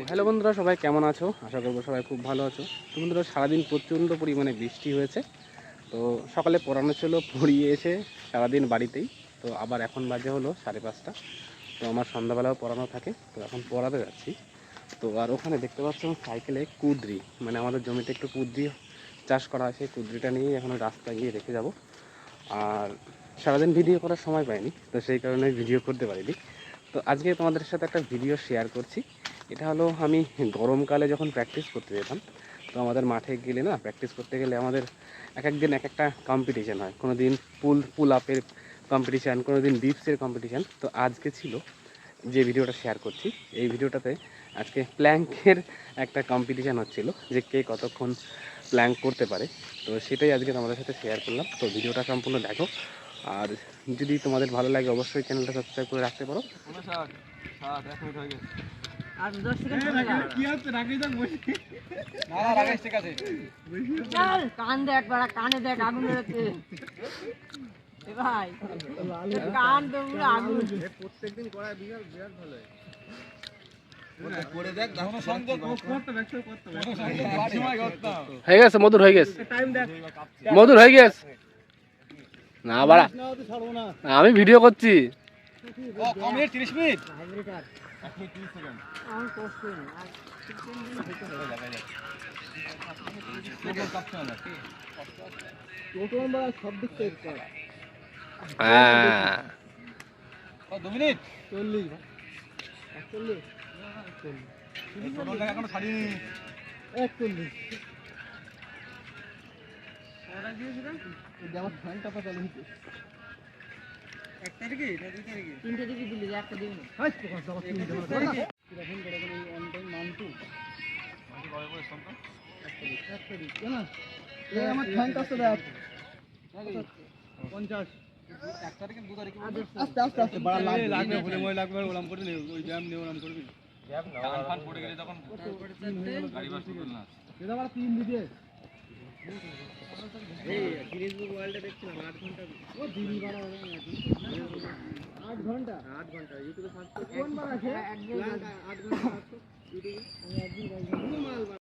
Hello বন্ধুরা, সবাই কেমন আছো? আশা করবো সবাই খুব ভালো আছো। তো বন্ধুরা, সারাদিন প্রচণ্ড পরিমাণে বৃষ্টি হয়েছে। তো সকালে পড়ানো ছিল, পড়িয়ে এসে সারাদিন বাড়িতেই। তো আবার এখন বাজে হলো 5:30। তো আমার সন্ধ্যাবেলাও পড়ানো থাকে, তো এখন পড়াতে যাচ্ছি। তো আর ওখানে দেখতে পাচ্ছ সাইকেলে কুঁদরি, মানে আমাদের জমিতে একটু কুঁদরি চাষ করা আছে, কুঁদরিটা নিয়েই এখন রাস্তায় গিয়ে রেখে যাব। আর সারাদিন ভিডিও করার সময় পাইনি, তো সেই কারণে ভিডিও করতে পারিনি। তো আজকে তোমাদের সাথে একটা ভিডিও শেয়ার করছি। এটা হলো আমি গরমকালে যখন প্র্যাকটিস করতে যেতাম, তো আমাদের মাঠে গেলে না, প্র্যাকটিস করতে গেলে আমাদের এক এক দিন এক একটা কম্পিটিশান হয়। কোনো দিন পুল আপের কম্পিটিশান, কোনো দিন ডিপসের কম্পিটিশান। তো আজকে ছিল যে ভিডিওটা শেয়ার করছি, এই ভিডিওটাতে আজকে প্ল্যাঙ্কের একটা কম্পিটিশান হচ্ছিল, যে কে কতক্ষণ প্ল্যাঙ্ক করতে পারে। তো সেটাই আজকে তোমাদের সাথে শেয়ার করলাম। তো ভিডিওটা সম্পূর্ণ দেখো, আর যদি তোমাদের ভালো লাগে অবশ্যই চ্যানেলটা সাবস্ক্রাইব করে রাখতে পারো। কানে দেখ আগুন বেরোচ্ছে ভাই, কান তো পুরো আগুন। প্রত্যেকদিন করায় বিরাট বিরাট ভালো হয়। হয়ে গেছে, মধুর হয়ে গেছে, মধুর হয়ে গেছে। না বাড়া, আমি ভিডিও করছি। হ্যাঁ, 2 মিনিট 40 এখনো ছাড়িনি। 41 আমার ফ্যানটা চালু হচ্ছে। 1 তারিখে না 2 তারিখে? 3 তারিখে দিলি, একটা দিন না। হাই প্রকাশ দাও, 3 দিন ধরে কিরকম করে এই অন টাইম মানতু আমি কবে করে শুনতাম 1 তারিখ না। এই আমার ফ্যানটা আছে দেখ 50 1 তারিখে 2 তারিখে আস্তে আস্তে আস্তে বড় লাগবে বলে মই লাগবে ওলাম করে নে, ওই ব্যায়াম নিয়ে ওলাম করবি। গ্যাপ না কান ফান পড়ে গেলে তখন গাড়ি বাস তুলল না। এটা বড় 3 দিবে। এই গিনেস বুক ওয়ার্ল্ডে দেখছিলাম 8 ঘন্টা। ও দিনই বাড়া হবে না, 8 ঘন্টা ইউটিউবে সার্চ করে কোন বার আছে 8 ঘন্টা ইউটিউবে আমি একদিন